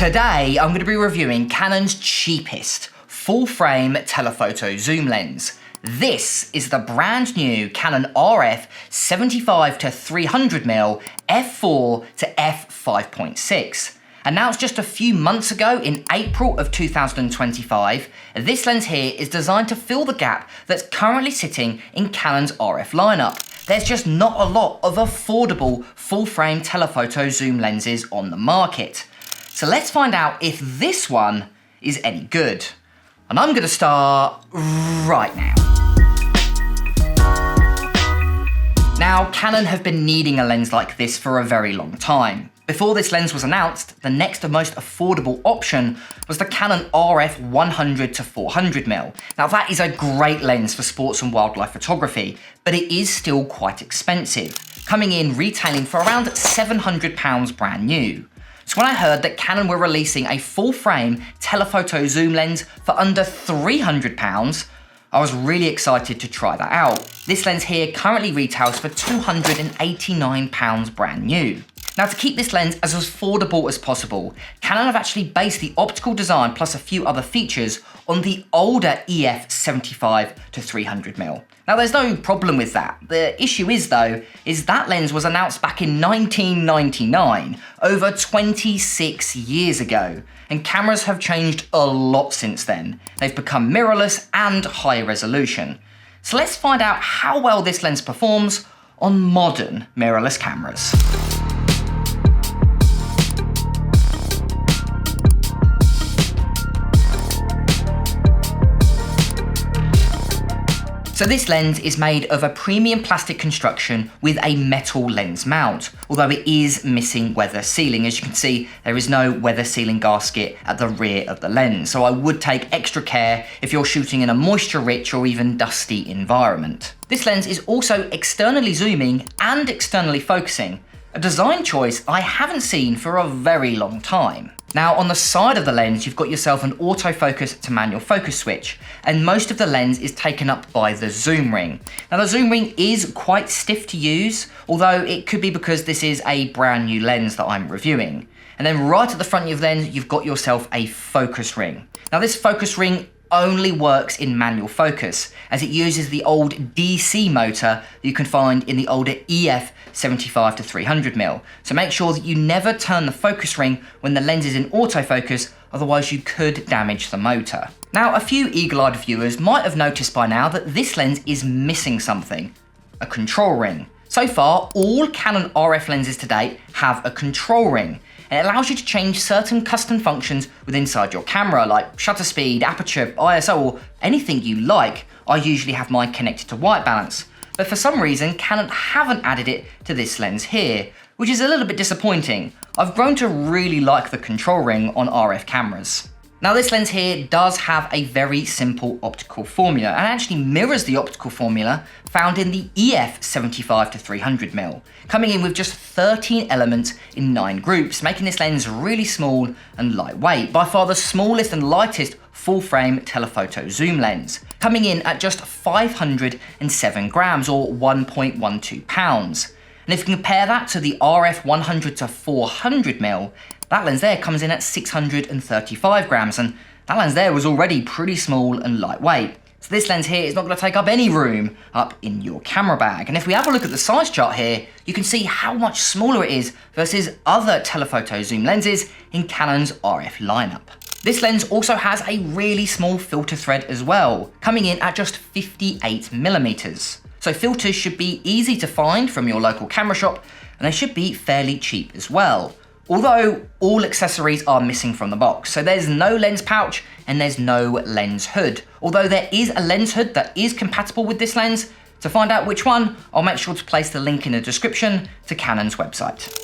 Today, I'm going to be reviewing Canon's cheapest full-frame telephoto zoom lens. This is the brand new Canon RF 75-300mm f4 to f5.6. Announced just a few months ago in April of 2025, this lens here is designed to fill the gap that's currently sitting in Canon's RF lineup. There's just not a lot of affordable full-frame telephoto zoom lenses on the market. So let's find out if this one is any good. And I'm going to start right now. Now, Canon have been needing a lens like this for a very long time. Before this lens was announced, the next and most affordable option was the Canon RF 100-400mm. Now that is a great lens for sports and wildlife photography, but it is still quite expensive, coming in retailing for around £700 brand new. So when I heard that Canon were releasing a full-frame telephoto zoom lens for under £300, I was really excited to try that out. This lens here currently retails for £289 brand new. Now, to keep this lens as affordable as possible, Canon have actually based the optical design plus a few other features on the older EF 75-300mm. Now, there's no problem with that. The issue is though, is that lens was announced back in 1999, over 26 years ago, and cameras have changed a lot since then. They've become mirrorless and high resolution. So let's find out how well this lens performs on modern mirrorless cameras. So this lens is made of a premium plastic construction with a metal lens mount, although it is missing weather sealing. As you can see, there is no weather sealing gasket at the rear of the lens, so I would take extra care if you're shooting in a moisture-rich or even dusty environment. This lens is also externally zooming and externally focusing, a design choice I haven't seen for a very long time. Now, on the side of the lens, you've got yourself an autofocus to manual focus switch, and most of the lens is taken up by the zoom ring. Now, the zoom ring is quite stiff to use, although it could be because this is a brand new lens that I'm reviewing. And then right at the front of the lens, you've got yourself a focus ring. Now, this focus ring only works in manual focus, as it uses the old DC motor that you can find in the older EF 75-300mm. So make sure that you never turn the focus ring when the lens is in autofocus, otherwise you could damage the motor. Now, a few eagle-eyed viewers might have noticed by now that this lens is missing something, a control ring. So far, all Canon RF lenses to date have a control ring, and it allows you to change certain custom functions within inside your camera, like shutter speed, aperture, ISO, or anything you like. I usually have mine connected to white balance, but for some reason, Canon haven't added it to this lens here, which is a little bit disappointing. I've grown to really like the control ring on RF cameras. Now, this lens here does have a very simple optical formula and actually mirrors the optical formula found in the EF 75-300mm, coming in with just 13 elements in 9 groups, making this lens really small and lightweight, by far the smallest and lightest full-frame telephoto zoom lens, coming in at just 507 grams or 1.12 pounds. And if you compare that to the RF 100-400mm, that lens there comes in at 635 grams, and that lens there was already pretty small and lightweight. So this lens here is not going to take up any room up in your camera bag. And if we have a look at the size chart here, you can see how much smaller it is versus other telephoto zoom lenses in Canon's RF lineup. This lens also has a really small filter thread as well, coming in at just 58mm. So filters should be easy to find from your local camera shop, and they should be fairly cheap as well. Although all accessories are missing from the box, so there's no lens pouch and there's no lens hood. Although there is a lens hood that is compatible with this lens. To find out which one, I'll make sure to place the link in the description to Canon's website.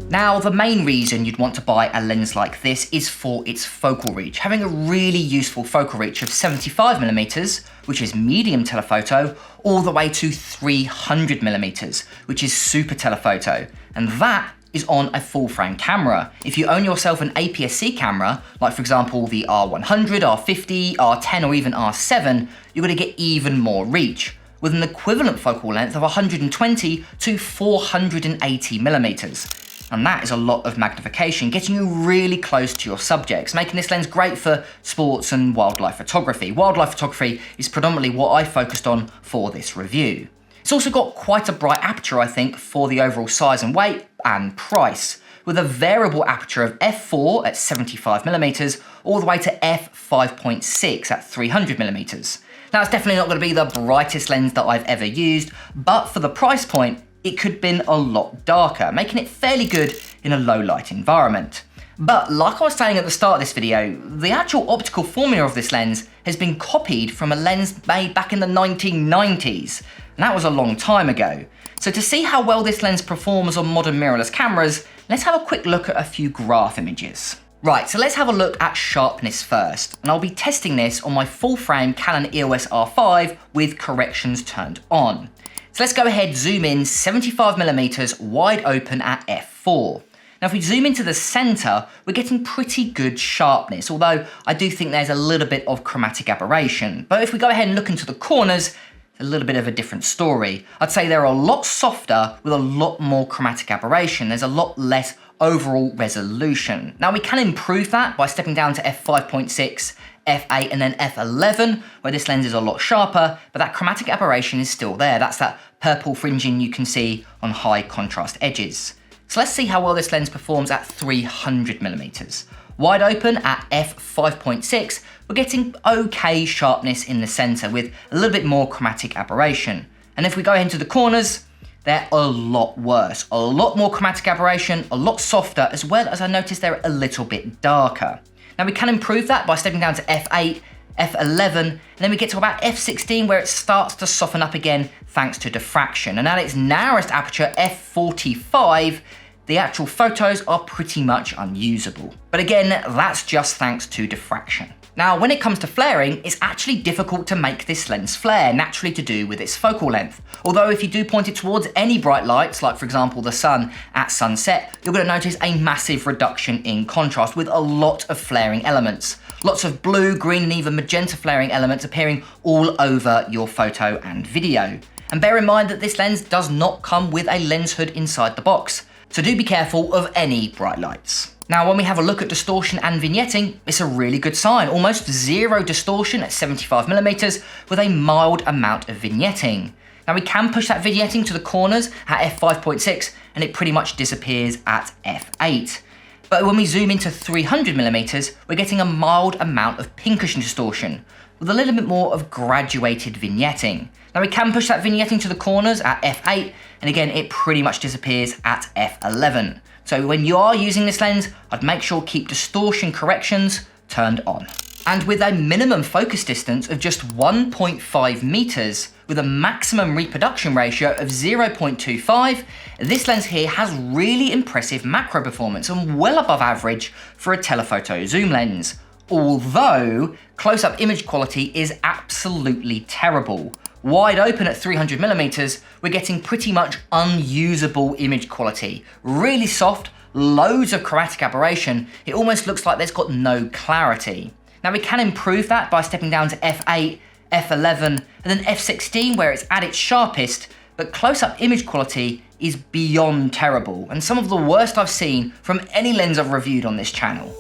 Now, the main reason you'd want to buy a lens like this is for its focal reach. Having a really useful focal reach of 75mm, which is medium telephoto, all the way to 300mm, which is super telephoto. And that is on a full frame camera. If you own yourself an APS-C camera, like for example the R100, R50, R10 or even R7, you're going to get even more reach. with an equivalent focal length of 120 to 480 millimeters. And that is a lot of magnification, getting you really close to your subjects, making this lens great for sports and wildlife photography. Wildlife photography is predominantly what I focused on for this review. It's also got quite a bright aperture, I think, for the overall size and weight and price, with a variable aperture of f4 at 75mm all the way to f5.6 at 300mm. Now, it's definitely not going to be the brightest lens that I've ever used, but for the price point, it could have been a lot darker, making it fairly good in a low light environment. But like I was saying at the start of this video, the actual optical formula of this lens has been copied from a lens made back in the 1990s, and that was a long time ago. So to see how well this lens performs on modern mirrorless cameras, let's have a quick look at a few graph images. Right, so let's have a look at sharpness first, and I'll be testing this on my full frame Canon EOS R5 with corrections turned on. So let's go ahead, zoom in 75mm wide open at f4. Now if we zoom into the center, we're getting pretty good sharpness, although I do think there's a little bit of chromatic aberration. But if we go ahead and look into the corners, it's a little bit of a different story. I'd say they're a lot softer with a lot more chromatic aberration. There's a lot less overall resolution. Now we can improve that by stepping down to f5.6, f8 and then f11, where this lens is a lot sharper, but that chromatic aberration is still there. That's that purple fringing you can see on high contrast edges. So let's see how well this lens performs at 300mm. Wide open at f5.6, we're getting okay sharpness in the center with a little bit more chromatic aberration. And if we go into the corners, they're a lot worse. A lot more chromatic aberration, a lot softer, as well as I noticed they're a little bit darker. Now we can improve that by stepping down to f8, f11, and then we get to about f16 where it starts to soften up again thanks to diffraction. And at its narrowest aperture, f45, the actual photos are pretty much unusable. But again, that's just thanks to diffraction. Now, when it comes to flaring, it's actually difficult to make this lens flare, naturally to do with its focal length. Although if you do point it towards any bright lights, like for example the sun at sunset, you're going to notice a massive reduction in contrast with a lot of flaring elements. Lots of blue, green and even magenta flaring elements appearing all over your photo and video. And bear in mind that this lens does not come with a lens hood inside the box, so do be careful of any bright lights. Now, when we have a look at distortion and vignetting, it's a really good sign. Almost zero distortion at 75mm with a mild amount of vignetting. Now, we can push that vignetting to the corners at f5.6 and it pretty much disappears at f8. But when we zoom into 300mm, we're getting a mild amount of pinkish distortion with a little bit more of graduated vignetting. Now, we can push that vignetting to the corners at f8 and again, it pretty much disappears at f11. So when you are using this lens, I'd make sure keep distortion corrections turned on. And with a minimum focus distance of just 1.5 meters with a maximum reproduction ratio of 0.25, this lens here has really impressive macro performance and well above average for a telephoto zoom lens. Although close-up image quality is absolutely terrible. Wide open at 300mm, we're getting pretty much unusable image quality. Really soft, loads of chromatic aberration. It almost looks like there's got no clarity. Now we can improve that by stepping down to f8, f11, and then f16 where it's at its sharpest, but close-up image quality is beyond terrible, and some of the worst I've seen from any lens I've reviewed on this channel.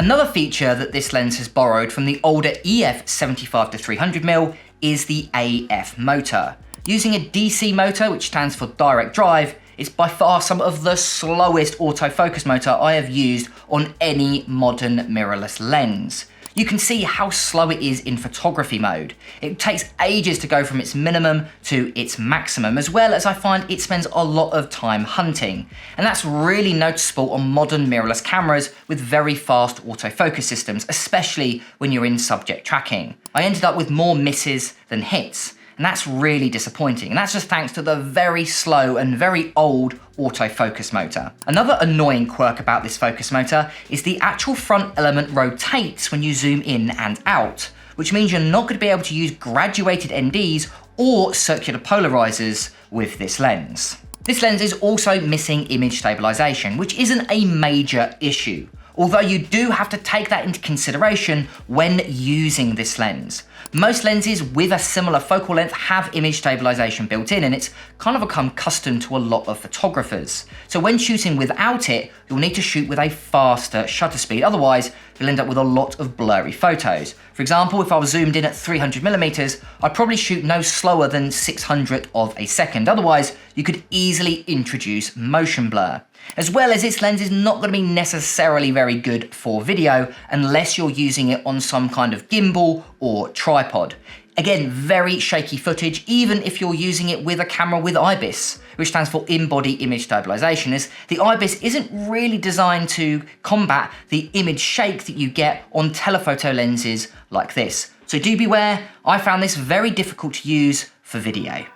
Another feature that this lens has borrowed from the older EF 75-300mm is the AF motor. Using a DC motor, which stands for direct drive, it's by far some of the slowest autofocus motor I have used on any modern mirrorless lens. You can see how slow it is in photography mode. It takes ages to go from its minimum to its maximum, as well as I find it spends a lot of time hunting. And that's really noticeable on modern mirrorless cameras with very fast autofocus systems, especially when you're in subject tracking. I ended up with more misses than hits. And that's really disappointing. And that's just thanks to the very slow and very old autofocus motor. Another annoying quirk about this focus motor is the actual front element rotates when you zoom in and out, which means you're not going to be able to use graduated NDs or circular polarizers with this lens. This lens is also missing image stabilization, which isn't a major issue, although you do have to take that into consideration when using this lens. Most lenses with a similar focal length have image stabilization built in, and it's kind of become custom to a lot of photographers. So when shooting without it, you'll need to shoot with a faster shutter speed, otherwise you'll end up with a lot of blurry photos. For example, if I was zoomed in at 300mm, I'd probably shoot no slower than 600th of a second, otherwise you could easily introduce motion blur. As well as its lens is not going to be necessarily very good for video unless you're using it on some kind of gimbal or tripod. Again, very shaky footage, even if you're using it with a camera with IBIS, which stands for in-body image stabilization, as the IBIS isn't really designed to combat the image shake that you get on telephoto lenses like this. So do beware, I found this very difficult to use for video.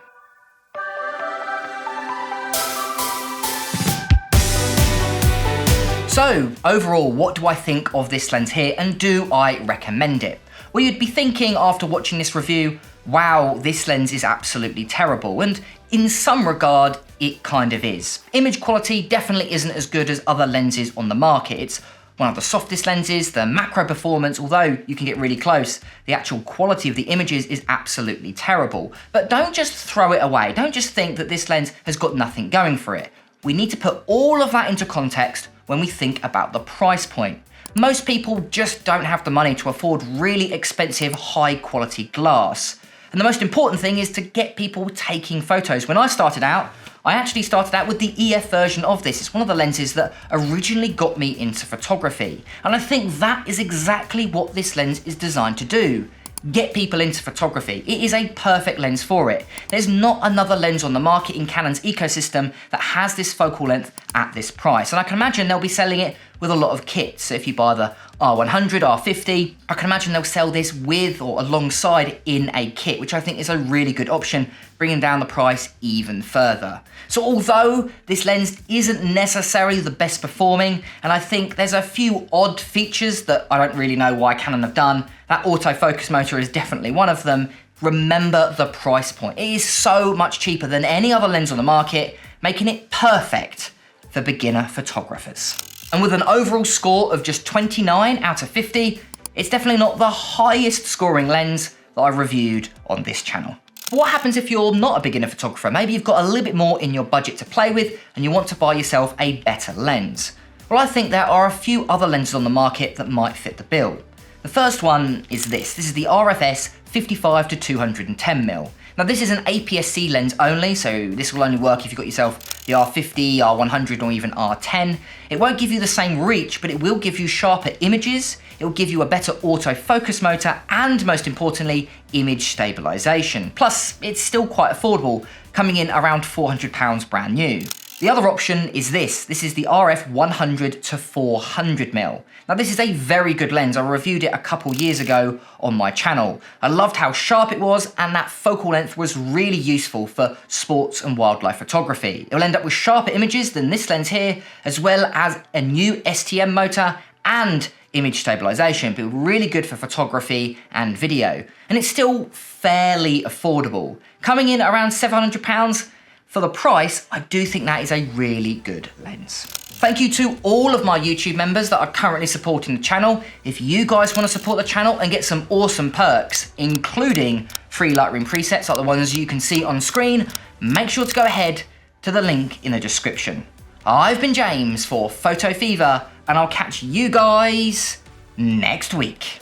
So overall, what do I think of this lens here, and do I recommend it? Well, you'd be thinking after watching this review, wow, this lens is absolutely terrible, and in some regard, it kind of is. Image quality definitely isn't as good as other lenses on the market. It's one of the softest lenses, the macro performance, although you can get really close, the actual quality of the images is absolutely terrible. But don't just throw it away. Don't just think that this lens has got nothing going for it. We need to put all of that into context when we think about the price point. Most people just don't have the money to afford really expensive, high quality glass. And the most important thing is to get people taking photos. When I started out, I actually started out with the EF version of this. It's one of the lenses that originally got me into photography. And I think that is exactly what this lens is designed to do. Get people into photography. It is a perfect lens for it. There's not another lens on the market in Canon's ecosystem that has this focal length at this price. And I can imagine they'll be selling it with a lot of kits. So if you buy the R100, R50, I can imagine they'll sell this with or alongside in a kit, which I think is a really good option, bringing down the price even further. So although this lens isn't necessarily the best performing, and I think there's a few odd features that I don't really know why Canon have done, that autofocus motor is definitely one of them, remember the price point. It is so much cheaper than any other lens on the market, making it perfect for beginner photographers. And with an overall score of just 29 out of 50, it's definitely not the highest scoring lens that I've reviewed on this channel. But what happens if you're not a beginner photographer? Maybe you've got a little bit more in your budget to play with and you want to buy yourself a better lens. Well, I think there are a few other lenses on the market that might fit the bill. The first one is this. This is the RFS 55-210mm. Now this is an APS-C lens only, so this will only work if you've got yourself the R50, R100 or even R10. It won't give you the same reach, but it will give you sharper images, it will give you a better autofocus motor, and most importantly, image stabilization. Plus, it's still quite affordable, coming in around £400 brand new. The other option is this. This is the RF 100-400mm. Now this is a very good lens. I reviewed it a couple years ago on my channel. I loved how sharp it was, and that focal length was really useful for sports and wildlife photography. It'll end up with sharper images than this lens here, as well as a new STM motor and image stabilization, but really good for photography and video. And it's still fairly affordable. Coming in around £700, for the price, I do think that is a really good lens. Thank you to all of my YouTube members that are currently supporting the channel. If you guys want to support the channel and get some awesome perks, including free Lightroom presets like the ones you can see on screen, make sure to go ahead to the link in the description. I've been James for Photo Fever, and I'll catch you guys next week.